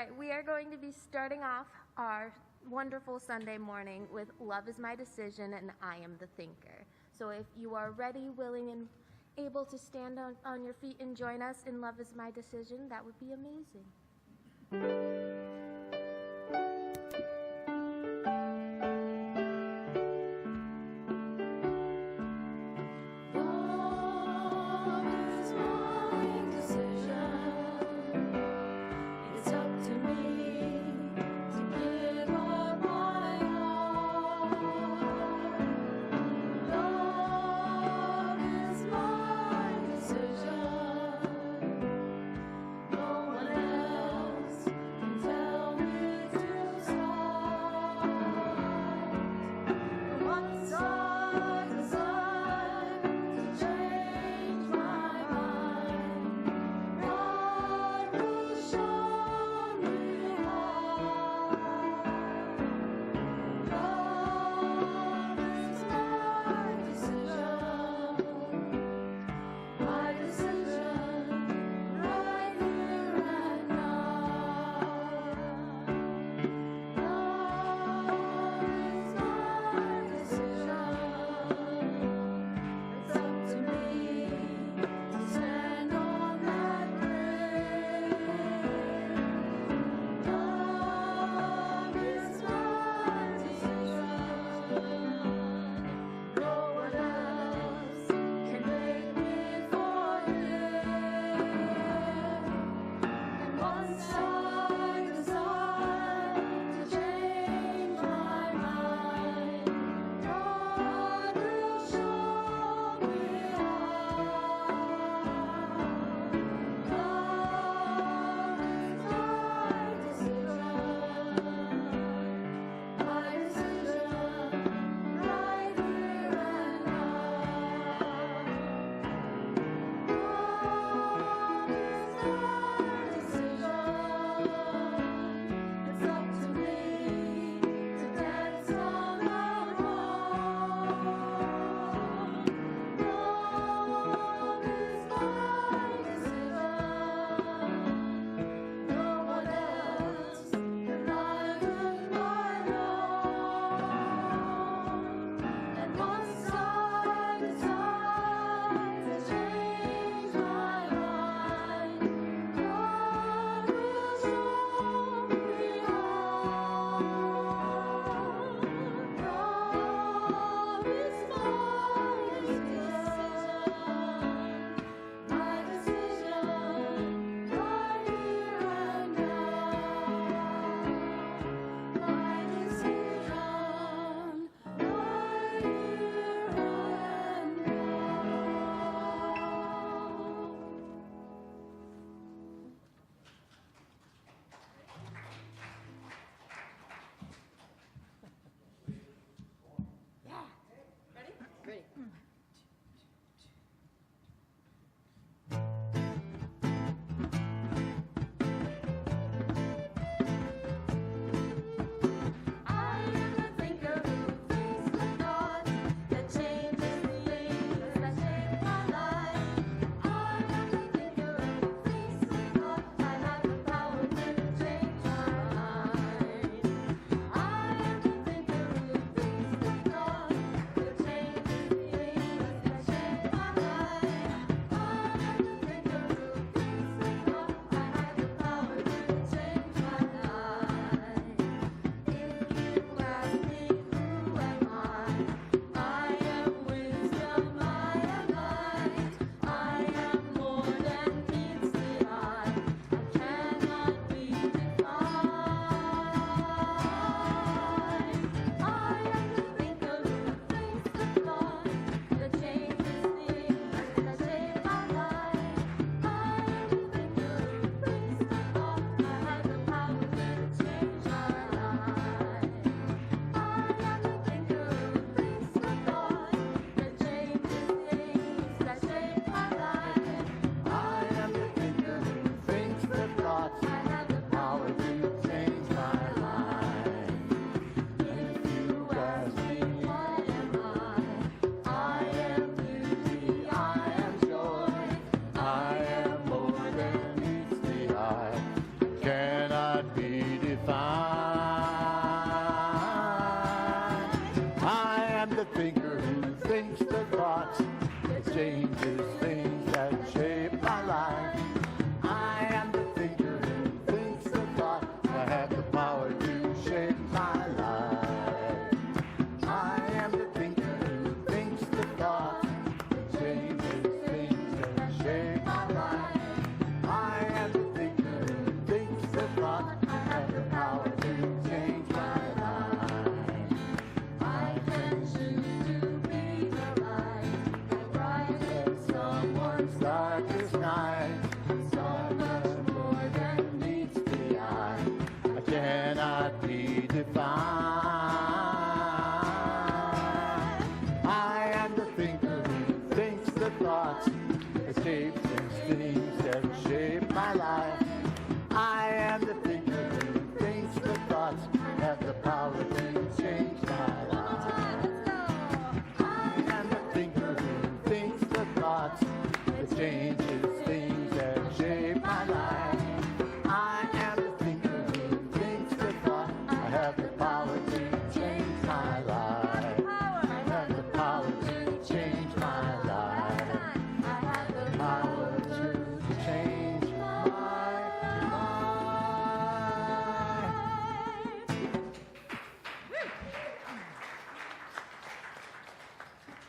right, we are going to be starting off our wonderful Sunday morning with Love is My Decision and I Am the Thinker. So if you are ready, willing, and able to stand on your feet and join us in Love is My Decision, that would be amazing.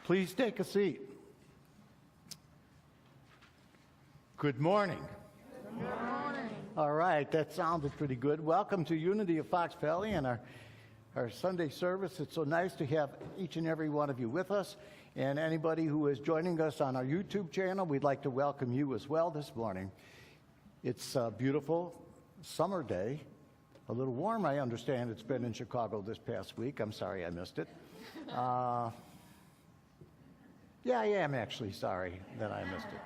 Please take a seat. Good morning. Good morning. All right, that sounded pretty good. Welcome to Unity of Fox Valley and our Sunday service. It's so nice to have each and every one of you with us. And anybody who is joining us on our YouTube channel, we'd like to welcome you as well this morning. It's a beautiful summer day. A little warm, I understand it's been in Chicago this past week. I'm sorry I missed it. Yeah, I am actually sorry that I missed it.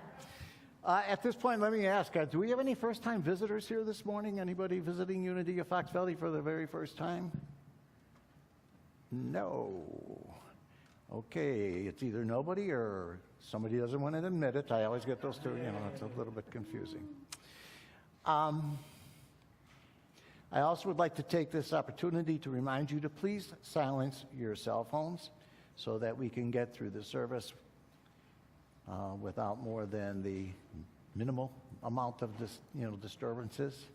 At this point, let me ask, do we have any first-time visitors here this morning? Anybody visiting Unity of Fox Valley for the very first time? No. Okay, it's either nobody or somebody doesn't want to admit it. I always get those two, it's a little bit confusing. I also would like to take this opportunity to remind you to please silence your cell phones so that we can get through the service without more than the minimal amount of disturbances.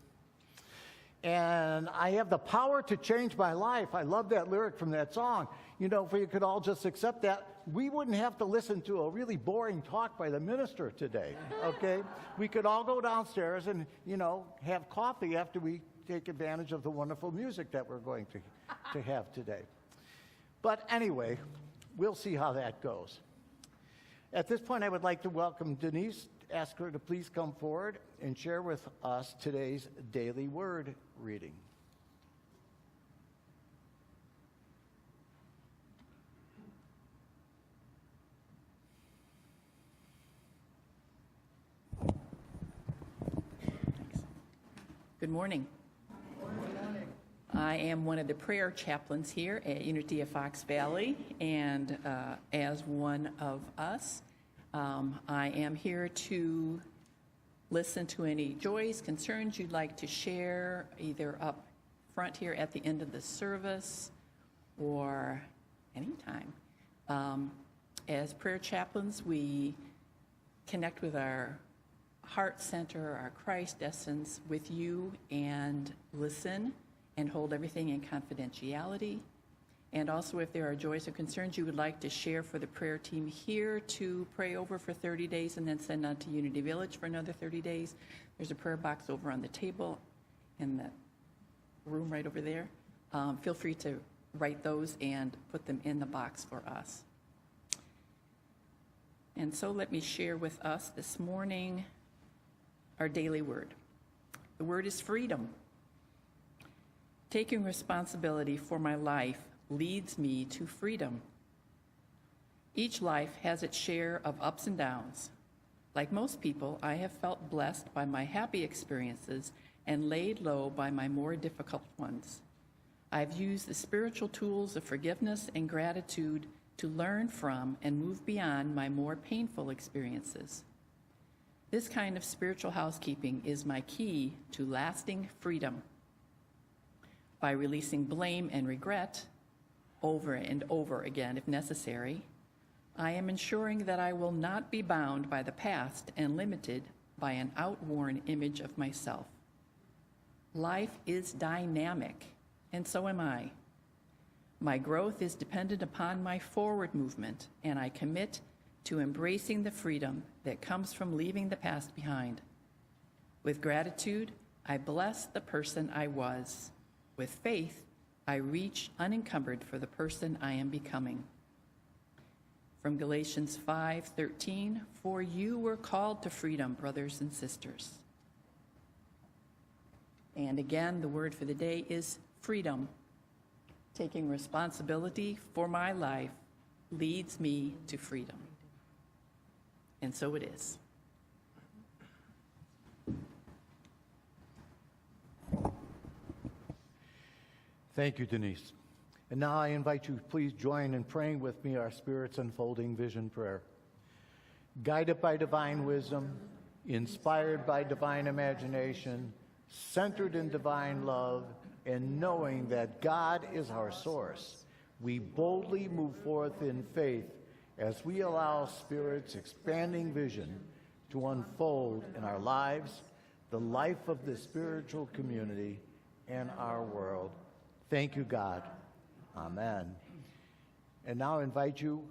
And I have the power to change my life. I love that lyric from that song. If we could all just accept that, we wouldn't have to listen to a really boring talk by the minister today, okay? We could all go downstairs and, have coffee after we take advantage of the wonderful music that we're going to have today. But anyway, we'll see how that goes. At this point, I would like to welcome Denise, ask her to please come forward and share with us today's daily word reading. Good morning. I am one of the prayer chaplains here at Unity of Fox Valley, and as one of us, I am here to listen to any joys, concerns you'd like to share, either up front here at the end of the service or anytime. As prayer chaplains, we connect with our heart center, our Christ essence with you, and listen and hold everything in confidentiality. And also, if there are joys or concerns you would like to share for the prayer team here to pray over for 30 days and then send on to Unity Village for another 30 days, there's a prayer box over on the table in the room right over there. Feel free to write those and put them in the box for us. And so let me share with us this morning our daily word. The word is freedom. Taking responsibility for my life leads me to freedom. Each life has its share of ups and downs. Like most people, I have felt blessed by my happy experiences and laid low by my more difficult ones. I've used the spiritual tools of forgiveness and gratitude to learn from and move beyond my more painful experiences. This kind of spiritual housekeeping is my key to lasting freedom. By releasing blame and regret, over and over again if necessary, I am ensuring that I will not be bound by the past and limited by an outworn image of myself. Life is dynamic, and so am I. My growth is dependent upon my forward movement, and I commit to embracing the freedom that comes from leaving the past behind. With gratitude, I bless the person I was. With faith, I reach unencumbered for the person I am becoming. From Galatians 5:13, for you were called to freedom, brothers and sisters. And again, the word for the day is freedom. Taking responsibility for my life leads me to freedom. And so it is. Thank you, Denise. And now I invite you to please join in praying with me our Spirit's unfolding vision prayer. Guided by divine wisdom, inspired by divine imagination, centered in divine love, and knowing that God is our source, we boldly move forth in faith as we allow Spirit's expanding vision to unfold in our lives, the life of the spiritual community, and our world. Thank you, God. Amen. And now I invite you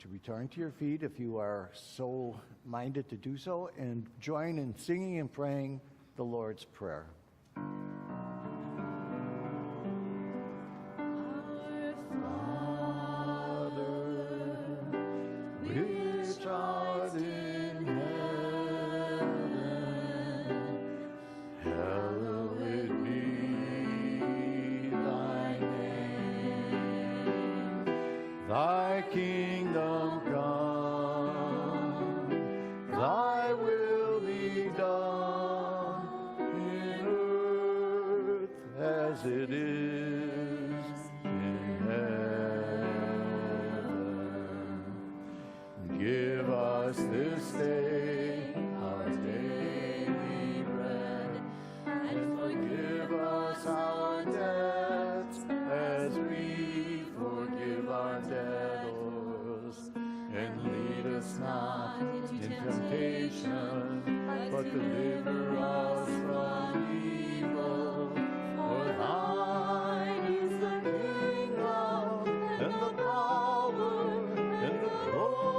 to return to your feet if you are so minded to do so, and join in singing and praying the Lord's Prayer. Our Father, Which art in heaven, hallowed be thy name. Thy kingdom come, thy will be done in earth as it is in heaven. Give us this day our daily bread, and forgive us our debts as we forgive our debtors. And lead us not into temptation, but deliver us from evil. For thine is the kingdom, and the power, and the glory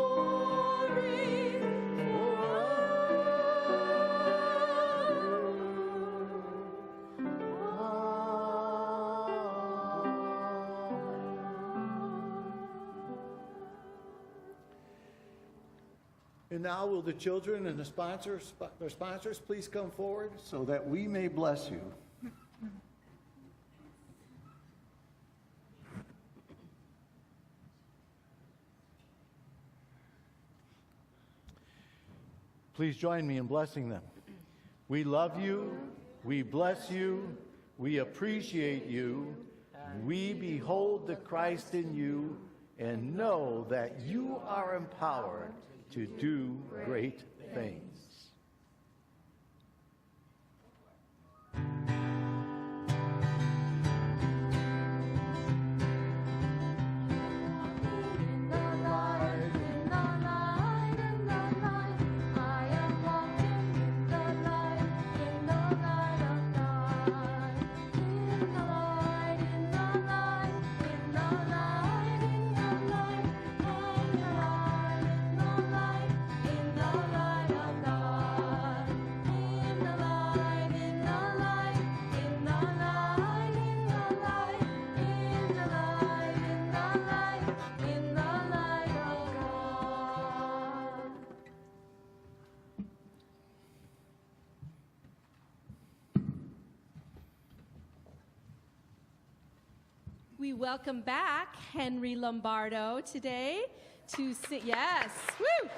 And now will the children and their sponsors please come forward so that we may bless you. Please join me in blessing them. We love you, we bless you, we appreciate you, we behold the Christ in you, and know that you are empowered to do great things. We welcome back Henry Lombardo today to sing. Yes, woo!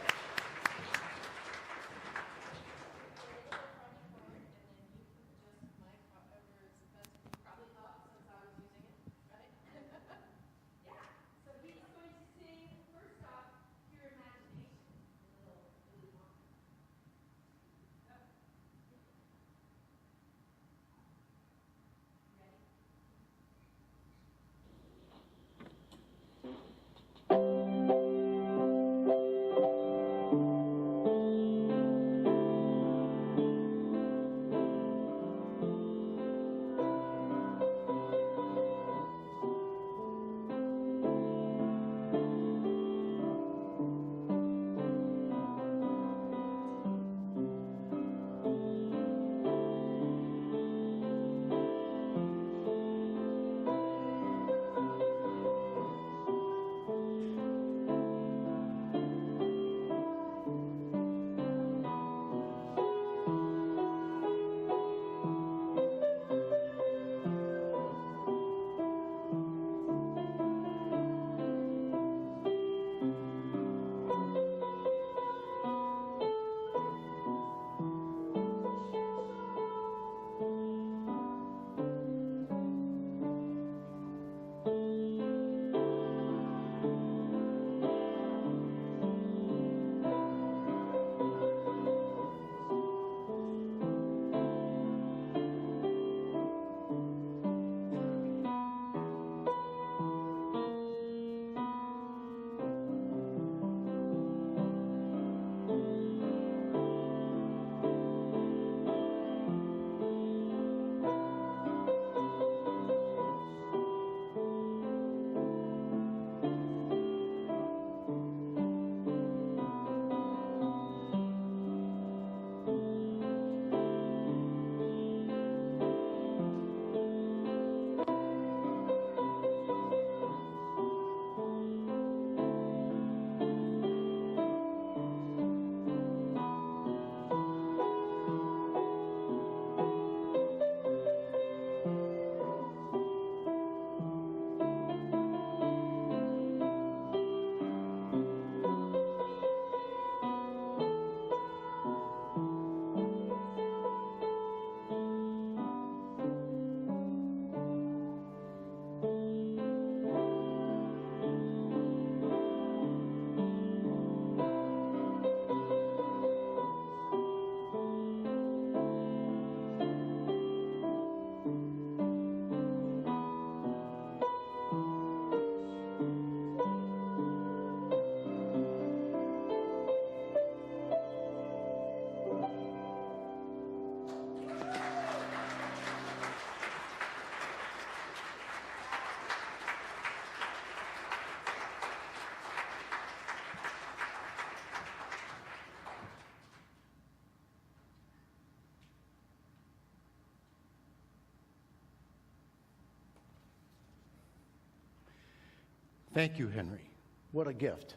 Thank you, Henry. What a gift.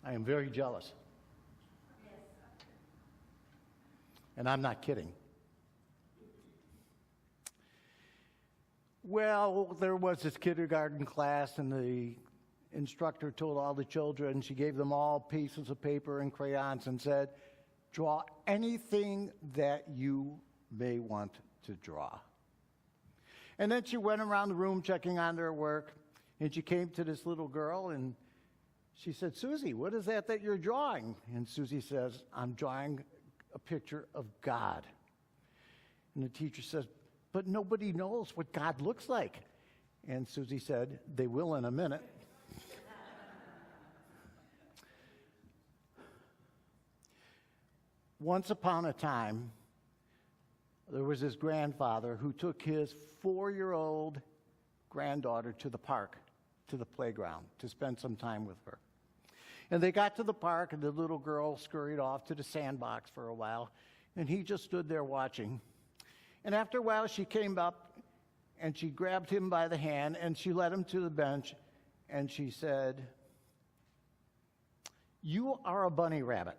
I am very jealous. And I'm not kidding. Well, there was this kindergarten class, and the instructor told all the children, she gave them all pieces of paper and crayons and said, draw anything that you may want to draw. And then she went around the room checking on their work, and she came to this little girl, and she said, Susie, what is that you're drawing? And Susie says, I'm drawing a picture of God. And the teacher says, but nobody knows what God looks like. And Susie said, they will in a minute. Once upon a time, there was this grandfather who took his 4-year-old granddaughter to the park, to the playground, to spend some time with her. And they got to the park, and the little girl scurried off to the sandbox for a while, and he just stood there watching. And after a while, she came up, and she grabbed him by the hand, and she led him to the bench, and she said, you are a bunny rabbit,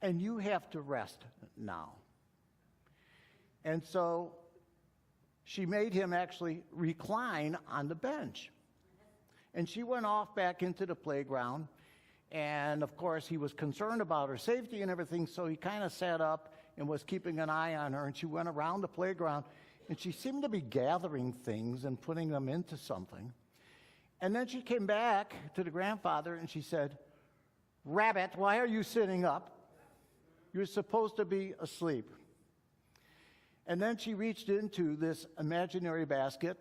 and you have to rest now. And so she made him actually recline on the bench. And she went off back into the playground, and of course he was concerned about her safety and everything, so he kind of sat up and was keeping an eye on her, and she went around the playground, and she seemed to be gathering things and putting them into something. And then she came back to the grandfather, and she said, Rabbit, why are you sitting up? You're supposed to be asleep. And then she reached into this imaginary basket,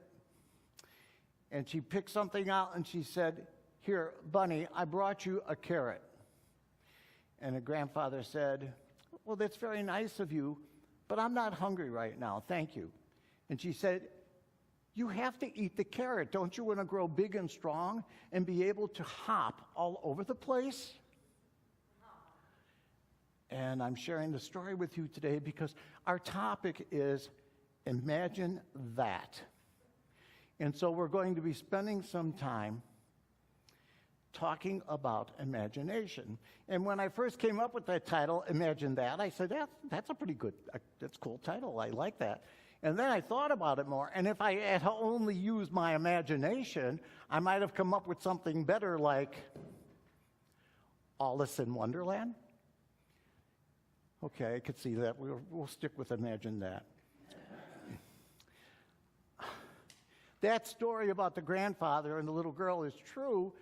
and she picked something out, and she said, here, Bunny, I brought you a carrot. And the grandfather said, well, that's very nice of you, but I'm not hungry right now, thank you. And she said, you have to eat the carrot. Don't you want to grow big and strong and be able to hop all over the place? And I'm sharing the story with you today because our topic is imagine that. And so we're going to be spending some time talking about imagination. And when I first came up with that title, Imagine That, I said, that's a pretty good, that's a cool title. I like that. And then I thought about it more. And if I had only used my imagination, I might have come up with something better like Alice in Wonderland. Okay, I could see that. We'll stick with Imagine That. That story about the grandfather and the little girl is true,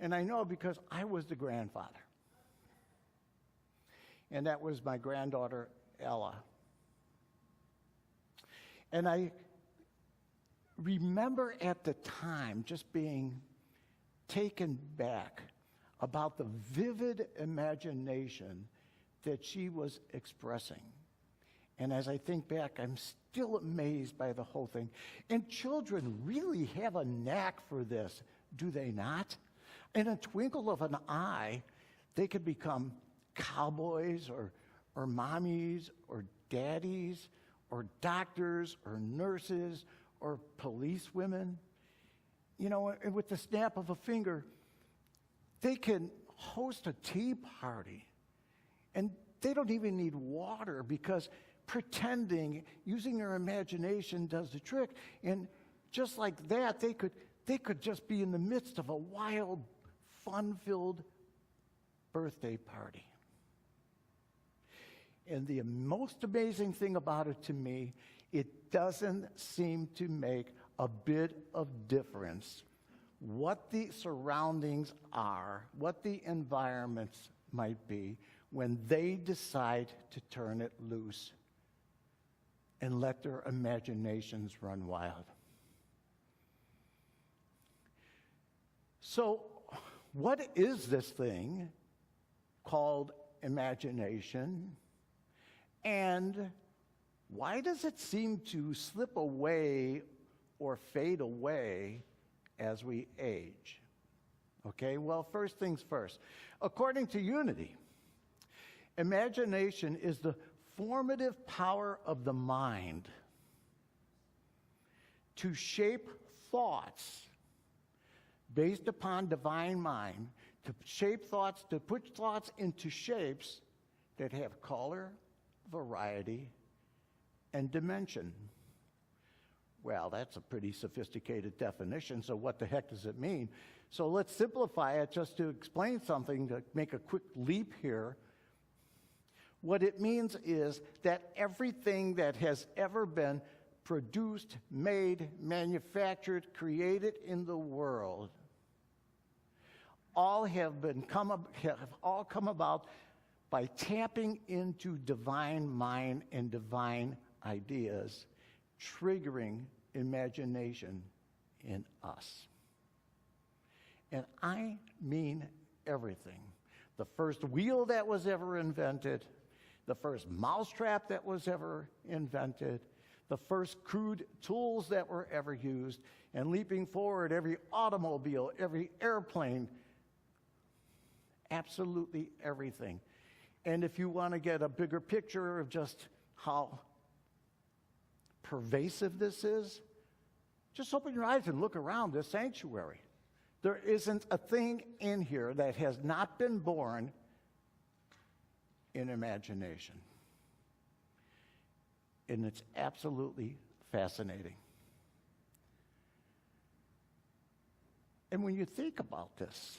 and I know because I was the grandfather. And that was my granddaughter, Ella. And I remember at the time just being taken back about the vivid imagination that she was expressing. And as I think back, I'm still amazed by the whole thing. And children really have a knack for this, do they not? In a twinkle of an eye, they could become cowboys or mommies or daddies or doctors or nurses or policewomen. You know, and with the snap of a finger, they can host a tea party. And they don't even need water because pretending, using their imagination does the trick. And just like that, they could just be in the midst of a wild, fun-filled birthday party. And the most amazing thing about it to me, it doesn't seem to make a bit of difference what the surroundings are, what the environments might be, when they decide to turn it loose and let their imaginations run wild. So, what is this thing called imagination? And why does it seem to slip away or fade away as we age? Okay, well, first things first. According to Unity, imagination is the formative power of the mind to shape thoughts based upon divine mind, to shape thoughts, to put thoughts into shapes that have color, variety, and dimension. Well, that's a pretty sophisticated definition, so what the heck does it mean? So let's simplify it just to explain something, to make a quick leap here. What it means is that everything that has ever been produced, made, manufactured, created in the world, all have all come about by tapping into divine mind and divine ideas, triggering imagination in us. And I mean everything. The first wheel that was ever invented, the first mousetrap that was ever invented, the first crude tools that were ever used, and leaping forward, every automobile, every airplane, absolutely everything. And if you want to get a bigger picture of just how pervasive this is, just open your eyes and look around this sanctuary. There isn't a thing in here that has not been born in imagination. And it's absolutely fascinating. And when you think about this,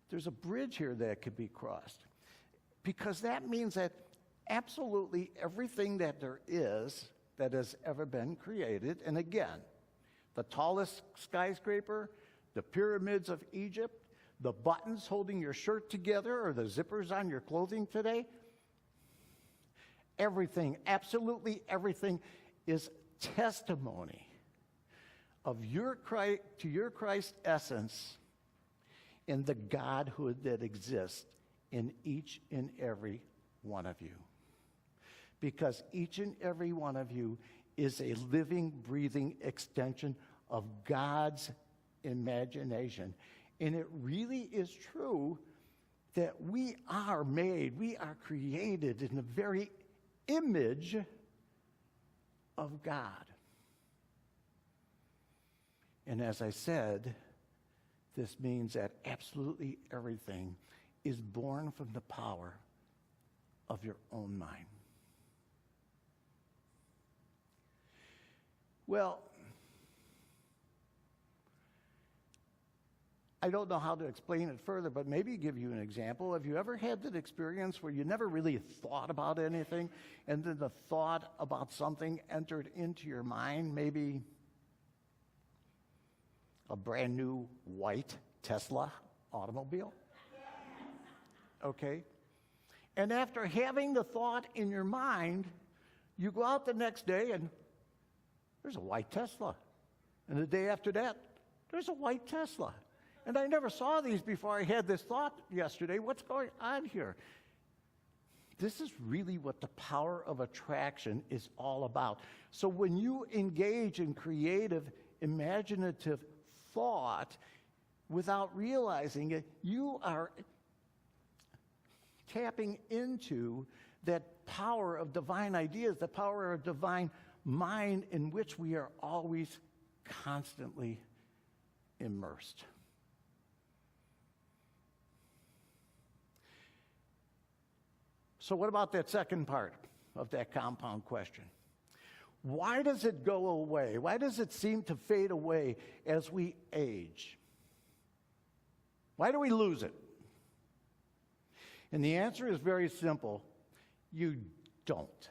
there's a bridge here that could be crossed, because that means that absolutely everything that there is that has ever been created, and again, the tallest skyscraper, the pyramids of Egypt, the buttons holding your shirt together, or the zippers on your clothing today, everything, absolutely everything, is testimony of to your Christ essence in the Godhood that exists in each and every one of you. Because each and every one of you is a living, breathing extension of God's imagination. And it really is true that we are made, we are created in the very image of God. And as I said, this means that absolutely everything is born from the power of your own mind. Well, I don't know how to explain it further, but maybe give you an example. Have you ever had that experience where you never really thought about anything, and then the thought about something entered into your mind, maybe a brand new white Tesla automobile? Okay? And after having the thought in your mind, you go out the next day and there's a white Tesla. And the day after that, there's a white Tesla. And I never saw these before I had this thought yesterday. What's going on here? This is really what the power of attraction is all about. So when you engage in creative, imaginative thought without realizing it, you are tapping into that power of divine ideas, the power of divine mind in which we are always constantly immersed. So what about that second part of that compound question? Why does it go away? Why does it seem to fade away as we age? Why do we lose it? And the answer is very simple. You don't.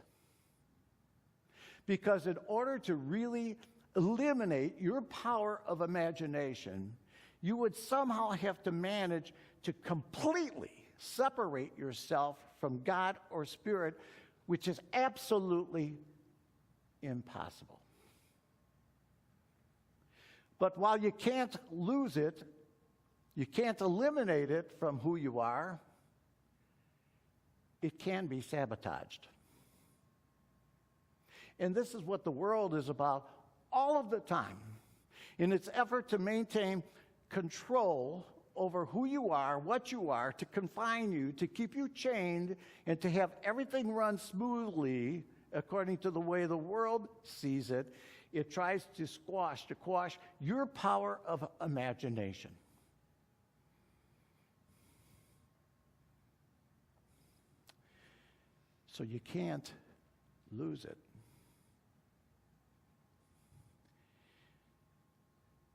Because in order to really eliminate your power of imagination, you would somehow have to manage to completely separate yourself from God or Spirit, which is absolutely impossible. But while you can't lose it, you can't eliminate it from who you are, it can be sabotaged. And this is what the world is about all of the time. In its effort to maintain control over who you are, what you are, to confine you, to keep you chained, and to have everything run smoothly according to the way the world sees it. It tries to quash your power of imagination. So you can't lose it.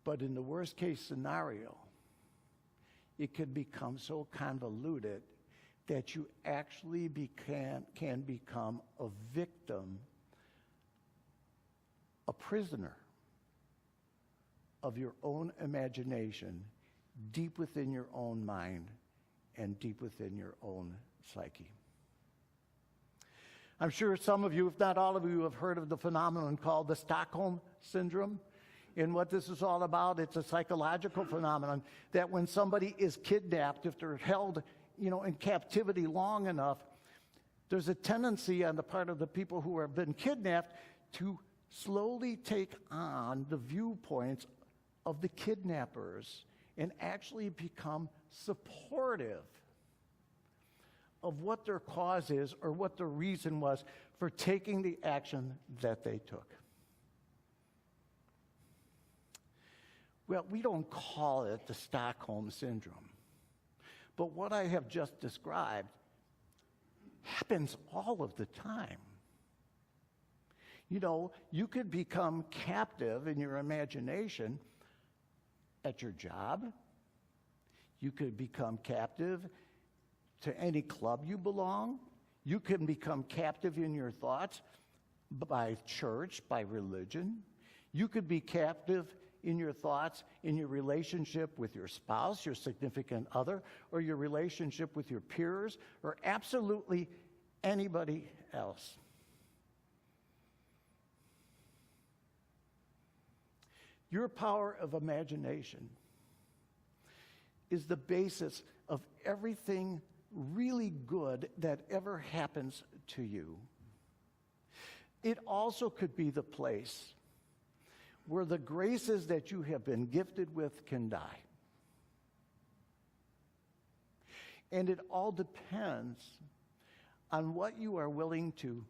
But in the worst case scenario, it can become so convoluted that you actually can become a victim, a prisoner of your own imagination, deep within your own mind and deep within your own psyche. I'm sure some of you, if not all of you, have heard of the phenomenon called the Stockholm Syndrome. And what this is all about, it's a psychological phenomenon that when somebody is kidnapped, if they're held, in captivity long enough, there's a tendency on the part of the people who have been kidnapped to slowly take on the viewpoints of the kidnappers and actually become supportive of what their cause is or what the reason was for taking the action that they took. Well, we don't call it the Stockholm Syndrome. But what I have just described happens all of the time. You could become captive in your imagination at your job. You could become captive to any club you belong. You can become captive in your thoughts by church, by religion. You could be captive in your thoughts, in your relationship with your spouse, your significant other, or your relationship with your peers, or absolutely anybody else. Your power of imagination is the basis of everything really good that ever happens to you. It also could be the place where the graces that you have been gifted with can die. And it all depends on what you are willing to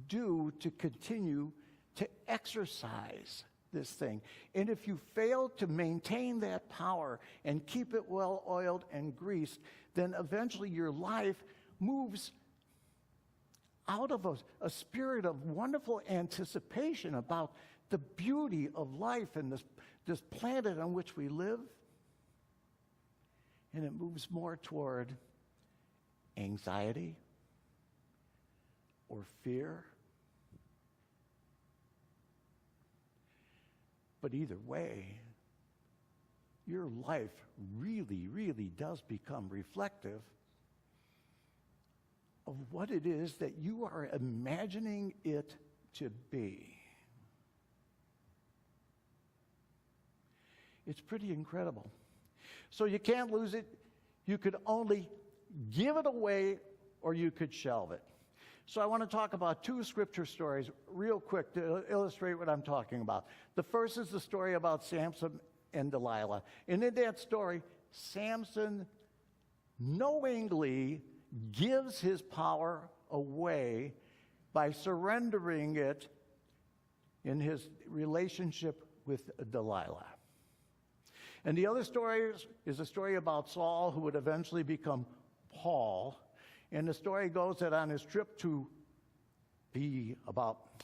do to continue to exercise this thing. And if you fail to maintain that power and keep it well oiled and greased, then eventually your life moves out of a spirit of wonderful anticipation about the beauty of life and this planet on which we live. And it moves more toward anxiety or fear. But either way, your life really, really does become reflective of what it is that you are imagining it to be. It's pretty incredible. So you can't lose it. You could only give it away or you could shelve it. So I want to talk about two scripture stories real quick to illustrate what I'm talking about. The first is the story about Samson and Delilah. And in that story, Samson knowingly gives his power away by surrendering it in his relationship with Delilah. And the other story is a story about Saul, who would eventually become Paul. And the story goes that on his trip to be about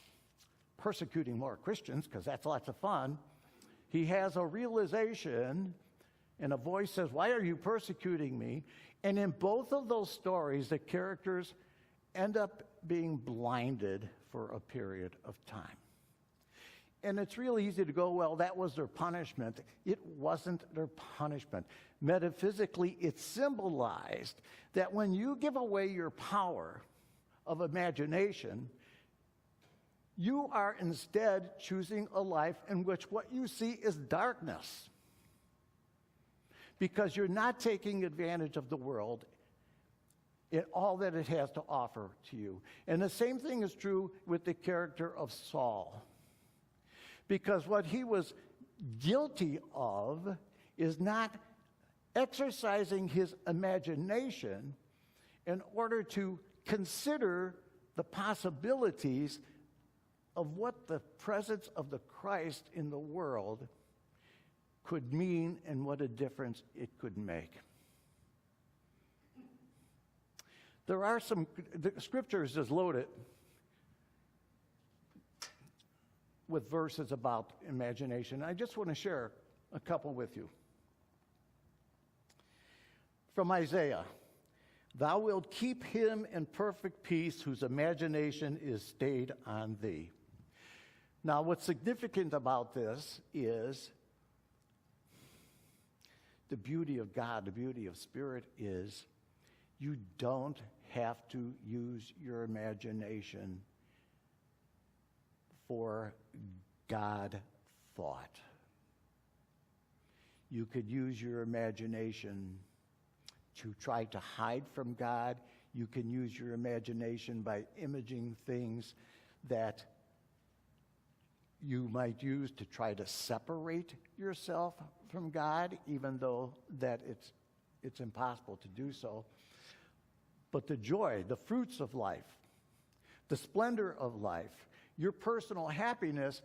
persecuting more Christians, because that's lots of fun, he has a realization, and a voice says, "Why are you persecuting me?" And in both of those stories, the characters end up being blinded for a period of time. And it's really easy to go, well, that was their punishment. It wasn't their punishment. Metaphysically, it symbolized that when you give away your power of imagination, you are instead choosing a life in which what you see is darkness, because you're not taking advantage of the world in all that it has to offer to you. And the same thing is true with the character of Saul. Because what he was guilty of is not exercising his imagination in order to consider the possibilities of what the presence of the Christ in the world could mean and what a difference it could make. The scripture is just loaded with verses about imagination. I just want to share a couple with you. From Isaiah, "Thou wilt keep him in perfect peace whose imagination is stayed on thee." Now, what's significant about this is the beauty of God, the beauty of Spirit is you don't have to use your imagination for God thought. You could use your imagination to try to hide from God. You can use your imagination by imaging things that you might use to try to separate yourself from God, even though that it's impossible to do so. But the joy, the fruits of life, the splendor of life, your personal happiness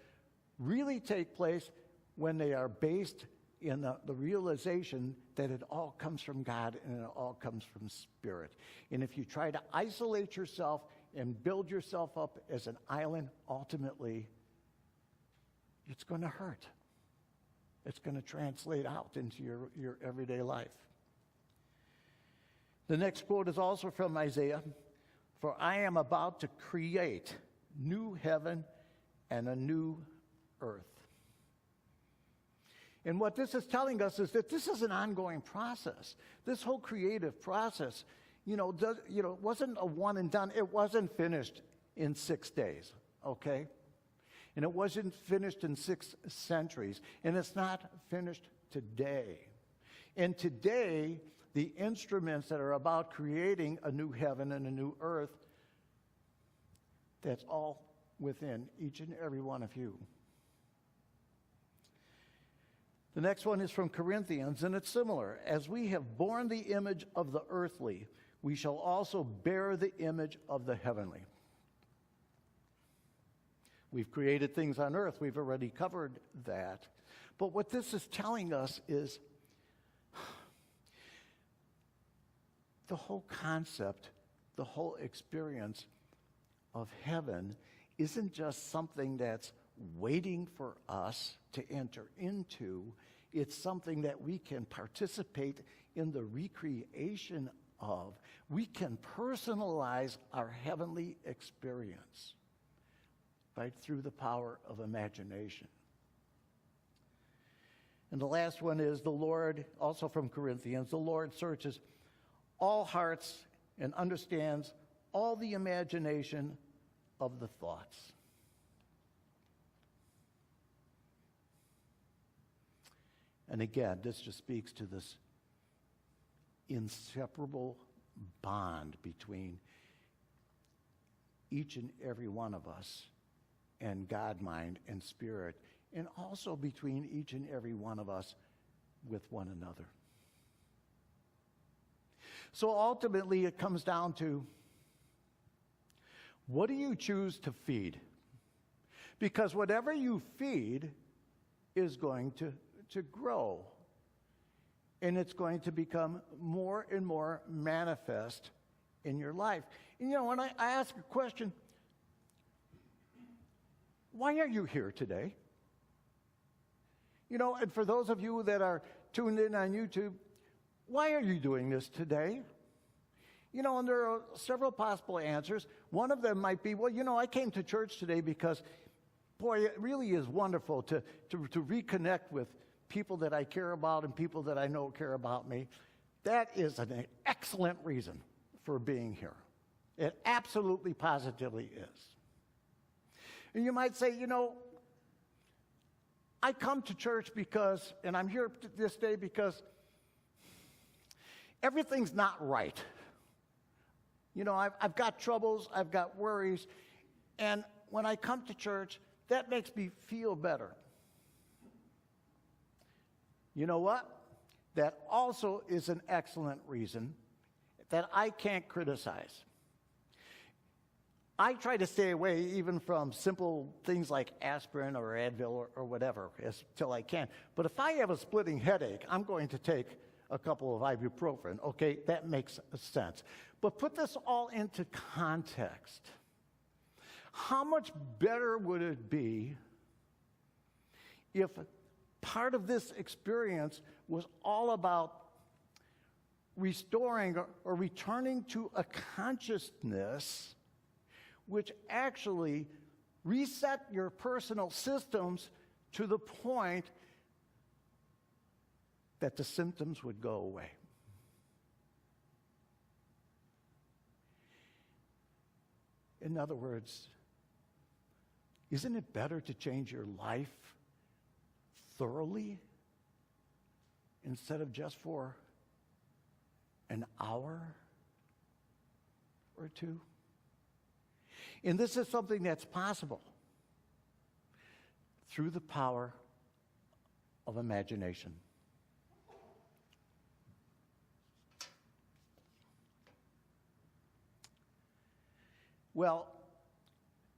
really take place when they are based in the realization that it all comes from God and it all comes from Spirit. And if you try to isolate yourself and build yourself up as an island, ultimately, it's going to hurt. It's going to translate out into your everyday life. The next quote is also from Isaiah. "For I am about to create new heaven and a new earth." And what this is telling us is that this is an ongoing process. This whole creative process, wasn't a one and done. It wasn't finished in 6 days, okay? And it wasn't finished in 6 centuries. And it's not finished today. And today, the instruments that are about creating a new heaven and a new earth, that's all within each and every one of you. The next one is from Corinthians, and it's similar. "As we have borne the image of the earthly, we shall also bear the image of the heavenly." We've created things on earth. We've already covered that. But what this is telling us is the whole concept, the whole experience of heaven isn't just something that's waiting for us to enter into. It's something that we can participate in the recreation of. We can personalize our heavenly experience right through the power of imagination. And the last one is the Lord, also from Corinthians, "The Lord searches all hearts and understands all the imagination of the thoughts." And again, this just speaks to this inseparable bond between each and every one of us and God, mind, and spirit, and also between each and every one of us with one another. So ultimately, it comes down to, what do you choose to feed? Because whatever you feed is going to grow. And it's going to become more and more manifest in your life. And when I ask a question, why are you here today? And for those of you that are tuned in on YouTube, why are you doing this today? And there are several possible answers. One of them might be, I came to church today because, boy, it really is wonderful to reconnect with people that I care about and people that I know care about me. That is an excellent reason for being here. It absolutely, positively is. And you might say, I come to church because, and I'm here this day because everything's not right. I've got troubles, I've got worries, and when I come to church, that makes me feel better. You know what? That also is an excellent reason that I can't criticize. I try to stay away even from simple things like aspirin or Advil or whatever till I can. But if I have a splitting headache, I'm going to take a couple of ibuprofen. Okay, that makes sense. But put this all into context. How much better would it be if part of this experience was all about restoring or returning to a consciousness which actually reset your personal systems to the point that the symptoms would go away? In other words, isn't it better to change your life thoroughly instead of just for an hour or two? And this is something that's possible through the power of imagination. Well,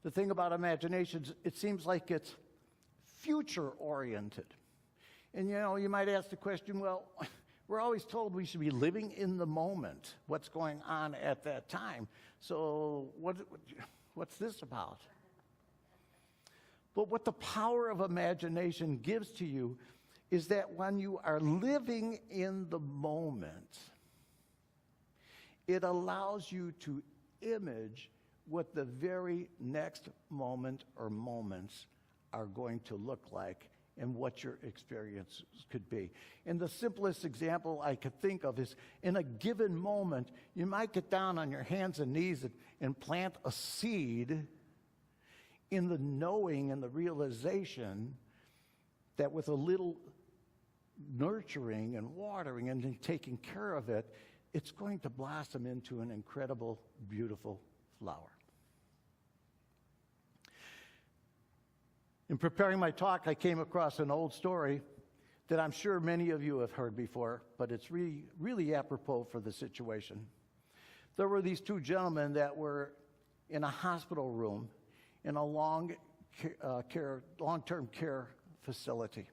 the thing about imagination, it seems like it's future-oriented. And you might ask the question, well, we're always told we should be living in the moment, what's going on at that time. So what's this about? But what the power of imagination gives to you is that when you are living in the moment, it allows you to image what the very next moment or moments are going to look like and what your experience could be. And the simplest example I could think of is in a given moment, you might get down on your hands and knees and plant a seed in the knowing and the realization that with a little nurturing and watering and then taking care of it, it's going to blossom into an incredible, beautiful flower. In preparing my talk, I came across an old story that I'm sure many of you have heard before, but it's really apropos for the situation. There were these two gentlemen that were in a hospital room in a long-term care facility.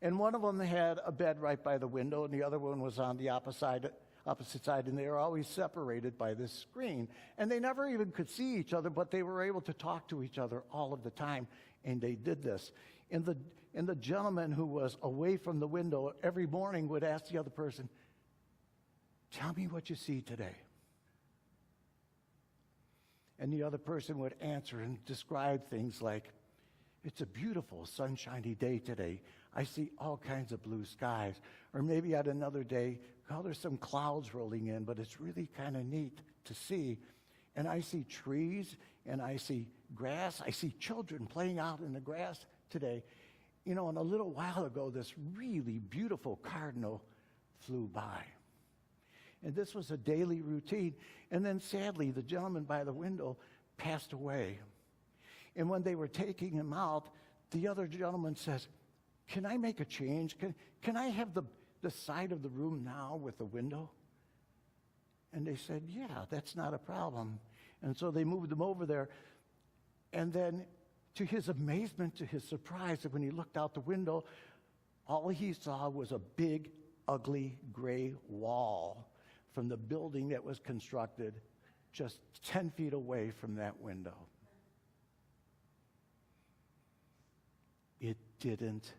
And one of them had a bed right by the window, and the other one was on the opposite side, and they were always separated by this screen. And they never even could see each other, but they were able to talk to each other all of the time, and they did this. And the gentleman who was away from the window every morning would ask the other person, "Tell me what you see today." And the other person would answer and describe things like, "It's a beautiful sunshiny day today. I see all kinds of blue skies." Or maybe at another day, "Oh, there's some clouds rolling in, but it's really kind of neat to see. And I see trees, and I see grass. I see children playing out in the grass today. And a little while ago, this really beautiful cardinal flew by." And this was a daily routine. And then sadly, the gentleman by the window passed away. And when they were taking him out, the other gentleman says, "Can I make a change? Can I have the side of the room now with the window?" And they said, "Yeah, that's not a problem." And so they moved him over there. And then to his amazement, to his surprise, when he looked out the window, all he saw was a big, ugly, gray wall from the building that was constructed just 10 feet away from that window. It didn't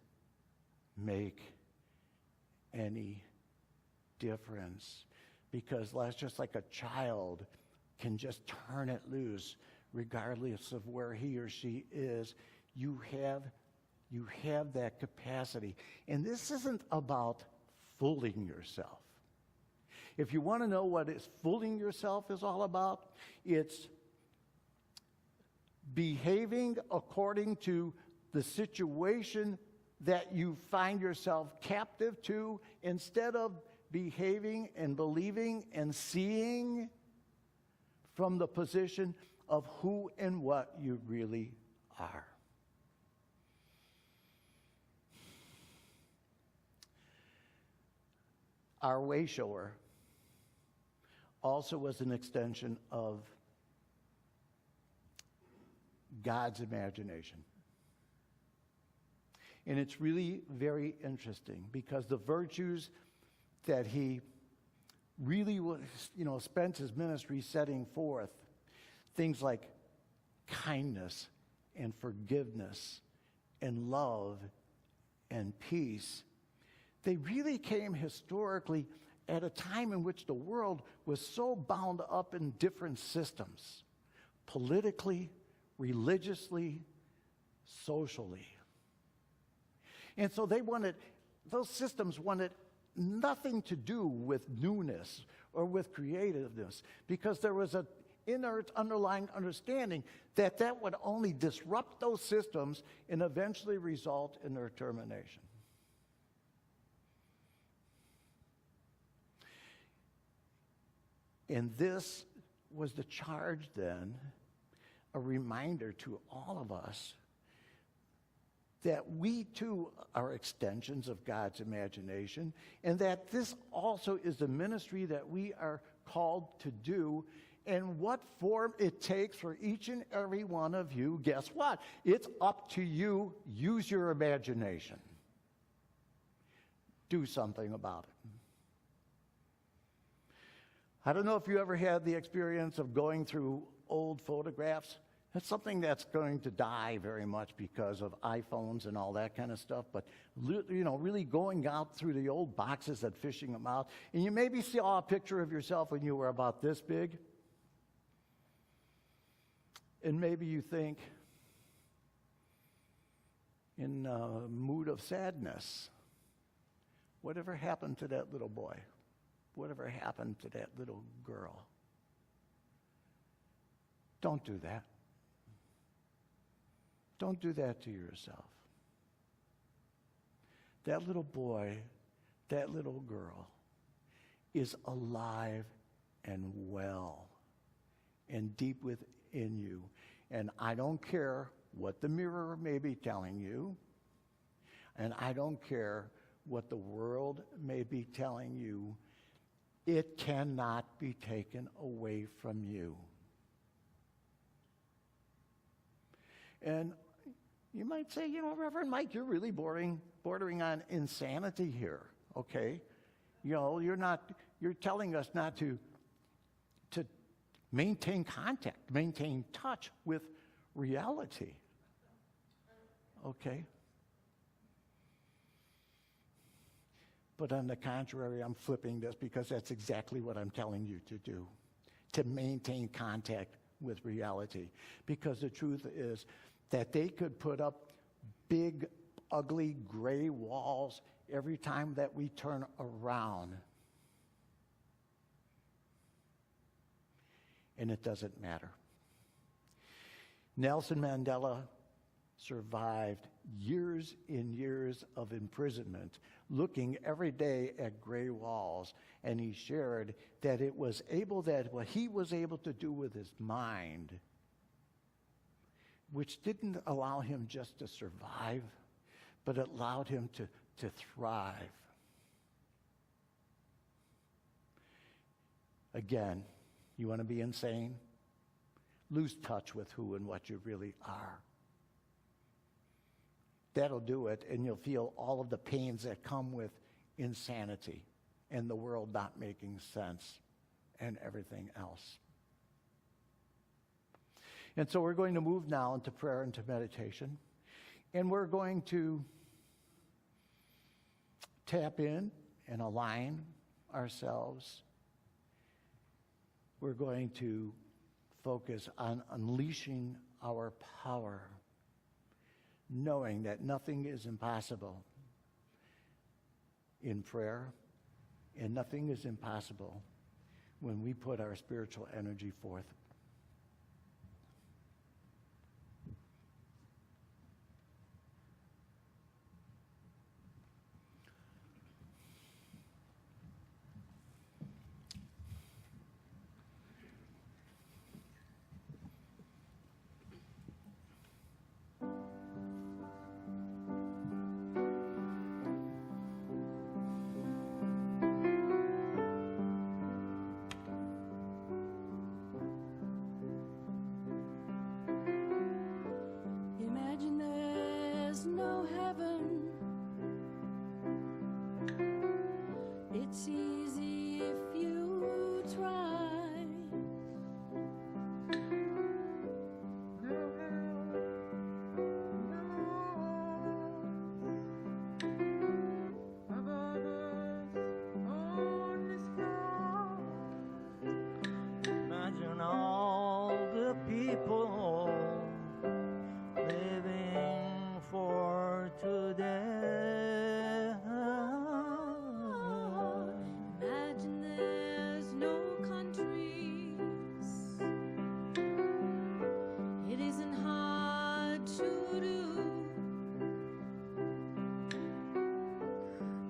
make any difference, because that's just like a child can just turn it loose regardless of where he or she is. You have that capacity. And this isn't about fooling yourself. If you want to know what fooling yourself is all about, it's behaving according to the situation that you find yourself captive to, instead of behaving and believing and seeing from the position of who and what you really are. Our way shower also was an extension of God's imagination. And it's really very interesting because the virtues that he really was, spent his ministry setting forth, things like kindness and forgiveness and love and peace, they really came historically at a time in which the world was so bound up in different systems, politically, religiously, socially. And so those systems wanted nothing to do with newness or with creativeness, because there was an inert underlying understanding that would only disrupt those systems and eventually result in their termination. And this was the charge then, a reminder to all of us that we too are extensions of God's imagination, and that this also is the ministry that we are called to do. And what form it takes for each and every one of you, guess what? It's up to you. Use your imagination. Do something about it. I don't know if you ever had the experience of going through old photographs. It's something that's going to die very much because of iPhones and all that kind of stuff. But, really going out through the old boxes and fishing them out. And you maybe saw a picture of yourself when you were about this big. And maybe you think, in a mood of sadness, whatever happened to that little boy? Whatever happened to that little girl? Don't do that. Don't do that to yourself. That little boy, that little girl is alive and well and deep within you. And I don't care what the mirror may be telling you, and I don't care what the world may be telling you. It cannot be taken away from you. And you might say, Reverend Mike, you're really bordering on insanity here, okay? You're telling us not to maintain contact, maintain touch with reality, okay? But on the contrary, I'm flipping this because that's exactly what I'm telling you to do, to maintain contact with reality. Because the truth is that they could put up big, ugly, gray walls every time that we turn around. And it doesn't matter. Nelson Mandela survived years and years of imprisonment, looking every day at gray walls, and he shared that what he was able to do with his mind, which didn't allow him just to survive, but it allowed him to thrive. Again, you want to be insane? Lose touch with who and what you really are. That'll do it, and you'll feel all of the pains that come with insanity and the world not making sense and everything else. And so we're going to move now into prayer and to meditation, and we're going to tap in and align ourselves. We're going to focus on unleashing our power, knowing that nothing is impossible in prayer, and nothing is impossible when we put our spiritual energy forth.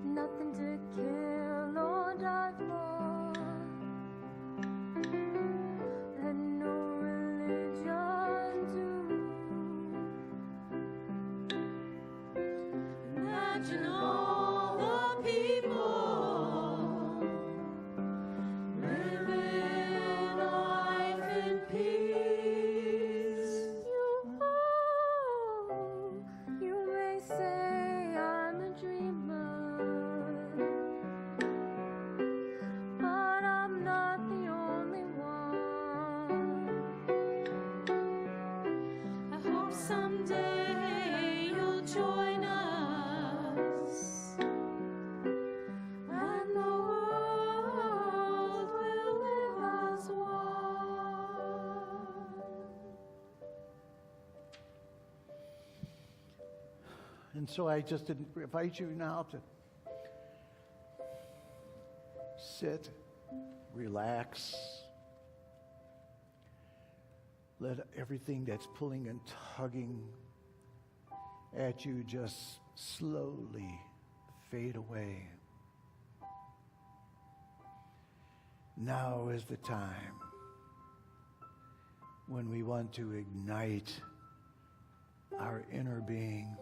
Nothing to kill or die for, and no religion to. Imagine all the people living life in peace. You may say I'm a dreamer, but I'm not the only one. I hope someday you'll join us, and the world will live as one. And so I just invite you now to sit, relax. Let everything that's pulling and tugging at you just slowly fade away. Now is the time when we want to ignite our inner being.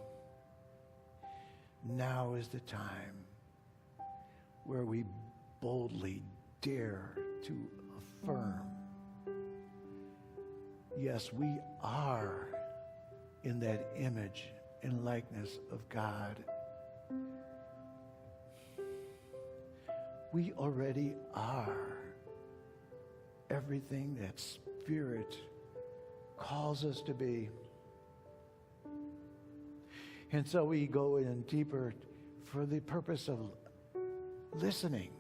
Now is the time where we boldly dare to affirm, yes, we are in that image and likeness of God. We already are everything that Spirit calls us to be. And so we go in deeper for the purpose of listening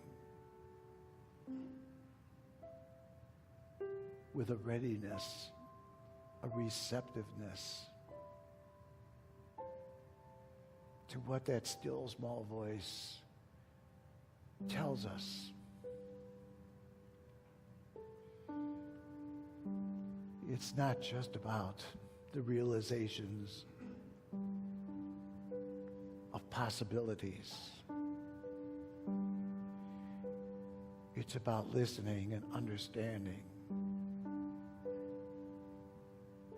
with a readiness, a receptiveness to what that still small voice tells us. It's not just about the realizations of possibilities. It's about listening and understanding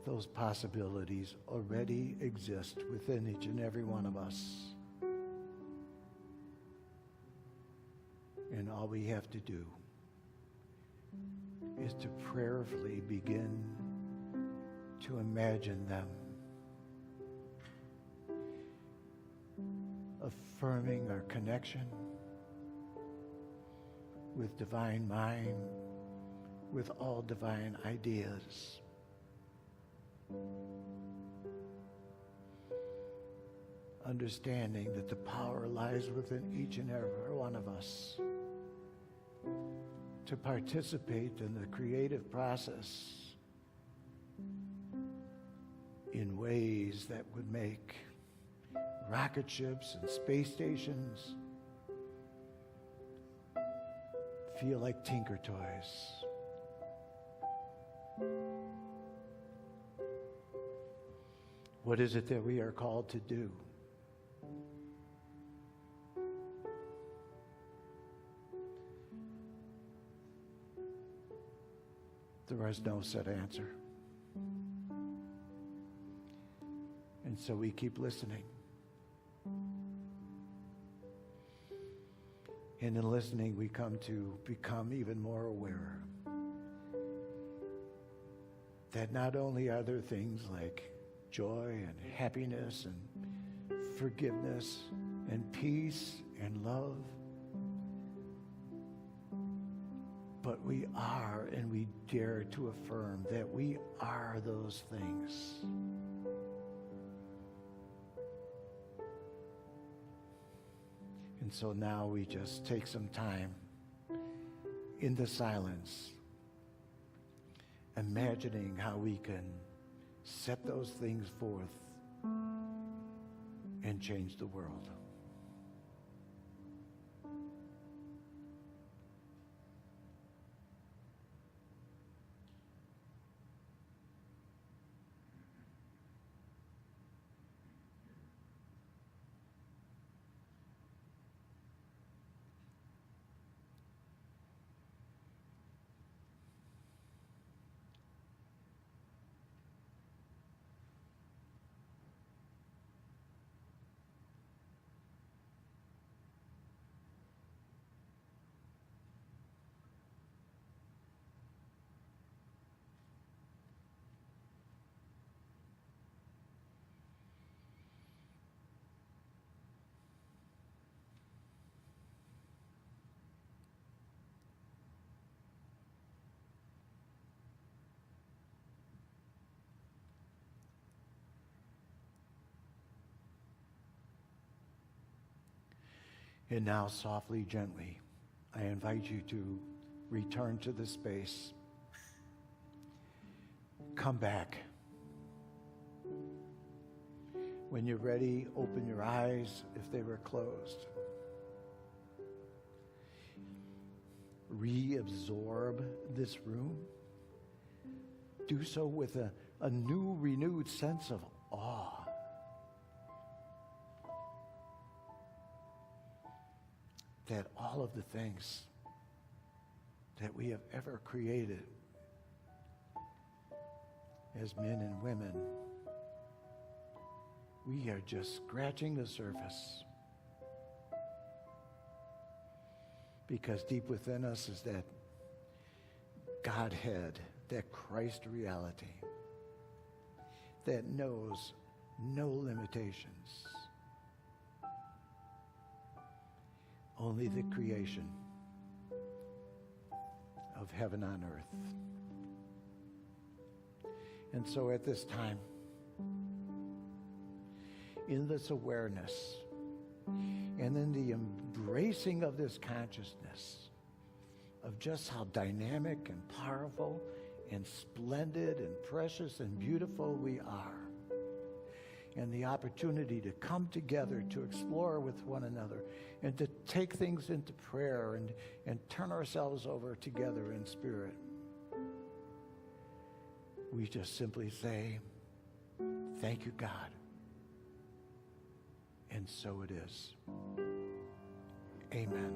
those possibilities already exist within each and every one of us. And all we have to do is to prayerfully begin to imagine them, affirming our connection with divine mind, with all divine ideas. Understanding that the power lies within each and every one of us to participate in the creative process in ways that would make rocket ships and space stations feel like tinker toys. What is it that we are called to do? There is no set answer. And so we keep listening. And in listening, we come to become even more aware that not only are there things like joy and happiness and forgiveness and peace and love, but we are, and we dare to affirm that we are those things. And so now we just take some time in the silence, imagining how we can set those things forth and change the world. And now, softly, gently, I invite you to return to the space. Come back. When you're ready, open your eyes if they were closed. Reabsorb this room. Do so with a new, renewed sense of awe. That all of the things that we have ever created as men and women, we are just scratching the surface. Because deep within us is that Godhead, that Christ reality that knows no limitations. Only the creation of heaven on earth. And so at this time, in this awareness and in the embracing of this consciousness of just how dynamic and powerful and splendid and precious and beautiful we are, and the opportunity to come together to explore with one another and to take things into prayer and turn ourselves over together in spirit, we just simply say, thank you, God. And so it is. Amen.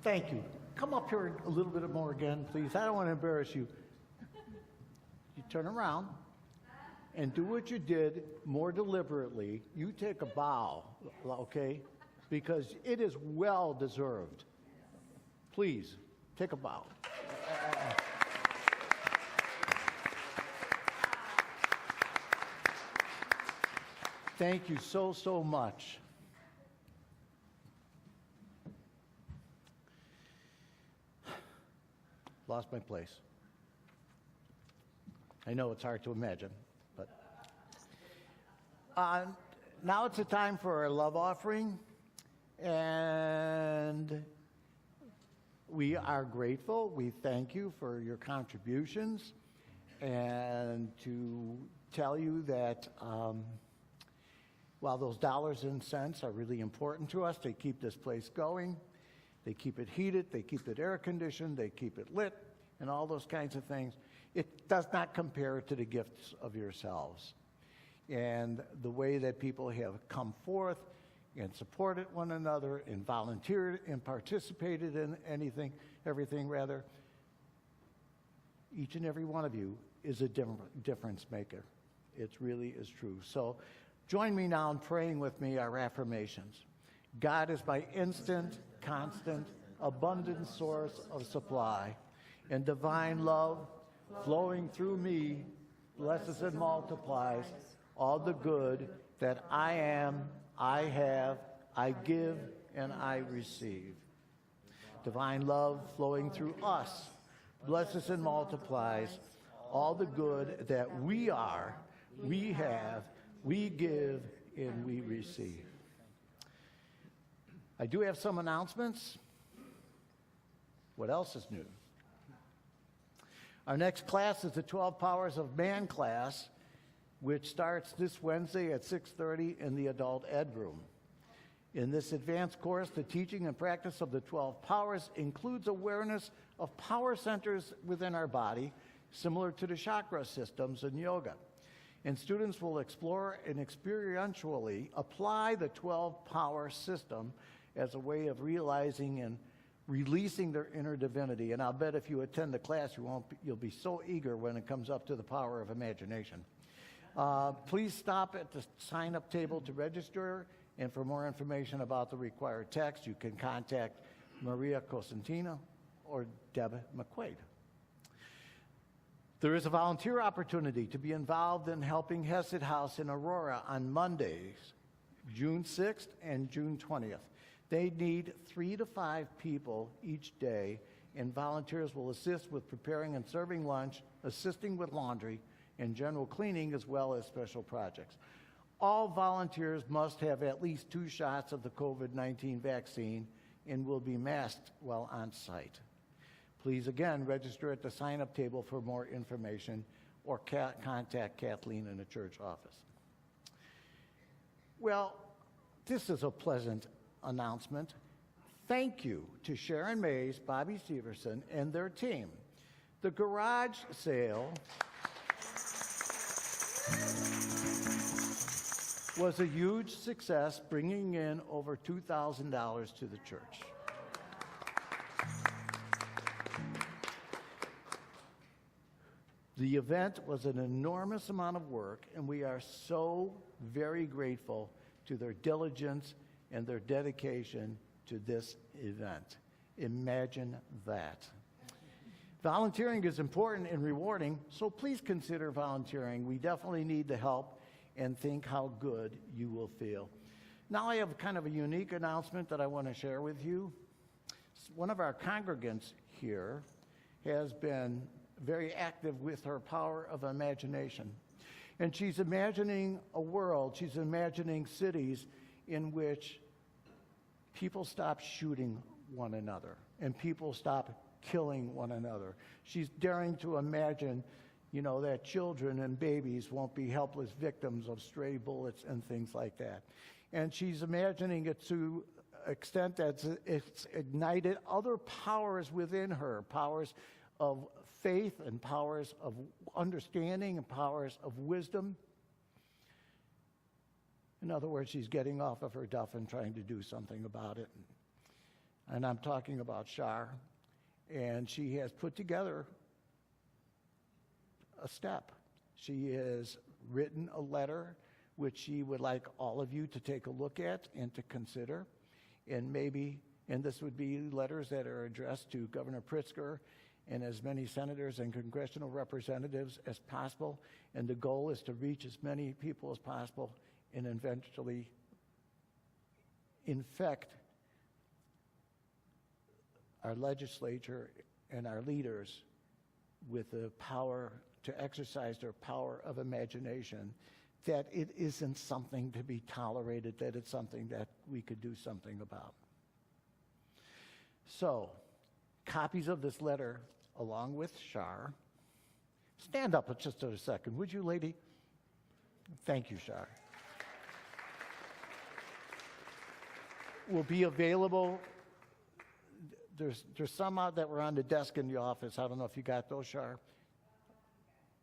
Thank you. Come up here a little bit more again, please. I don't want to embarrass you. You turn around and do what you did more deliberately. You take a bow, okay? Because it is well deserved. Please, take a bow. Thank you so, so much. Lost my place. I know it's hard to imagine, but now it's a time for our love offering, and we are grateful. We thank you for your contributions, and to tell you that while those dollars and cents are really important to us, they keep this place going. They keep it heated, they keep it air conditioned, they keep it lit, and all those kinds of things. It does not compare to the gifts of yourselves. And the way that people have come forth and supported one another and volunteered and participated in everything rather, each and every one of you is a difference maker. It really is true. So join me now in praying with me our affirmations. God is my instant, constant, abundant source of supply, and divine love flowing through me blesses and multiplies all the good that I am, I have, I give, and I receive. Divine love flowing through us blesses and multiplies all the good that we are, we have, we give, and we receive. I do have some announcements. What else is new? Our next class is the 12 Powers of Man class, which starts this Wednesday at 6:30 in the adult ed room. In this advanced course, the teaching and practice of the 12 powers includes awareness of power centers within our body, similar to the chakra systems in yoga. And students will explore and experientially apply the 12 power system as a way of realizing and releasing their inner divinity. And I'll bet if you attend the class, you'll be so eager when it comes up to the power of imagination. Please stop at the sign-up table to register, and for more information about the required text, you can contact Maria Cosentino or Deb McQuaid. There is a volunteer opportunity to be involved in helping Hesed House in Aurora on Mondays, June 6th and June 20th. They need 3 to 5 people each day, and volunteers will assist with preparing and serving lunch, assisting with laundry, and general cleaning, as well as special projects. All volunteers must have at least 2 shots of the COVID-19 vaccine and will be masked while on site. Please, again, register at the sign-up table for more information or contact Kathleen in the church office. Well, this is a pleasant announcement. Thank you to Sharon Mays, Bobby Severson, and their team. The garage sale was a huge success, bringing in over $2,000 to the church. The event was an enormous amount of work, and we are so very grateful to their diligence and their dedication to this event. Imagine that. Volunteering is important and rewarding, so please consider volunteering. We definitely need the help, and think how good you will feel. Now I have kind of a unique announcement that I want to share with you. One of our congregants here has been very active with her power of imagination. And she's imagining a world, she's imagining cities in which people stop shooting one another and people stop killing one another. She's daring to imagine, that children and babies won't be helpless victims of stray bullets and things like that. And she's imagining it to extent that it's ignited other powers within her, powers of faith and powers of understanding and powers of wisdom. In other words, she's getting off of her duff and trying to do something about it. and I'm talking about Shar, and she has put together a step. She has written a letter which she would like all of you to take a look at and to consider, and this would be letters that are addressed to Governor Pritzker and as many senators and congressional representatives as possible, and the goal is to reach as many people as possible and eventually infect our legislature and our leaders with the power to exercise their power of imagination, that it isn't something to be tolerated, that it's something that we could do something about. So, copies of this letter, along with Shar. Stand up just a second, would you, lady? Thank you, Shar. Will be available. There's some out that were on the desk in the office. I don't know if you got those, Shar.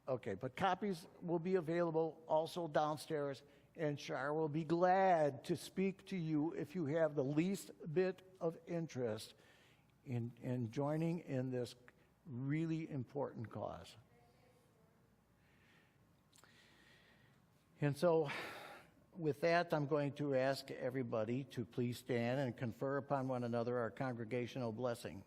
Okay, but copies will be available also downstairs, and Shar will be glad to speak to you if you have the least bit of interest in joining in this really important cause. And so, with that, I'm going to ask everybody to please stand and confer upon one another our congregational blessing.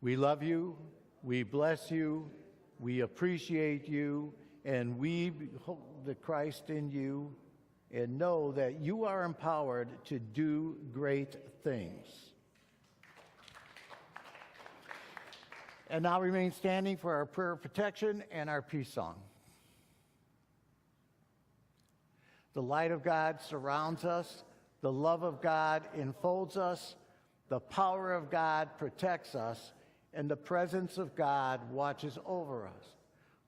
We love you, we bless you, we appreciate you, and we behold the Christ in you, and know that you are empowered to do great things. And now remain standing for our prayer of protection and our peace song. The light of God surrounds us, the love of God enfolds us, the power of God protects us, and the presence of God watches over us.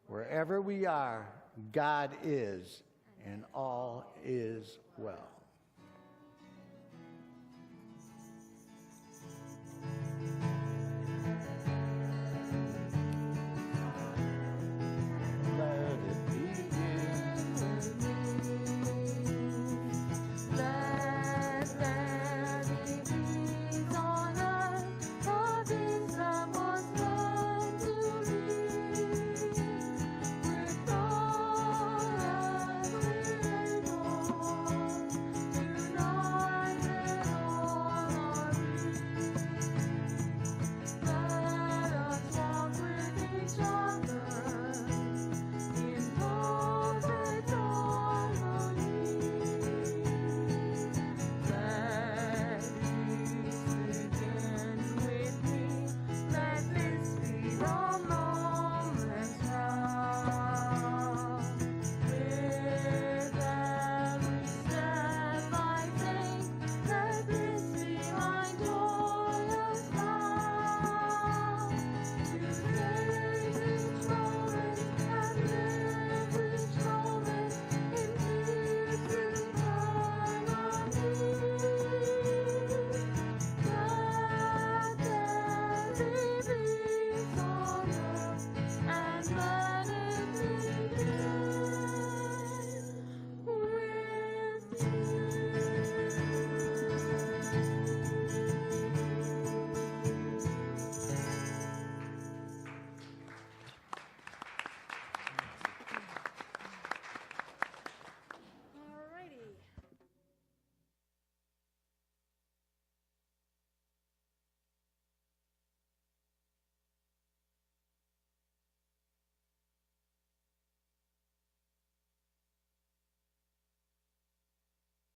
Wherever we are, God is, and all is well.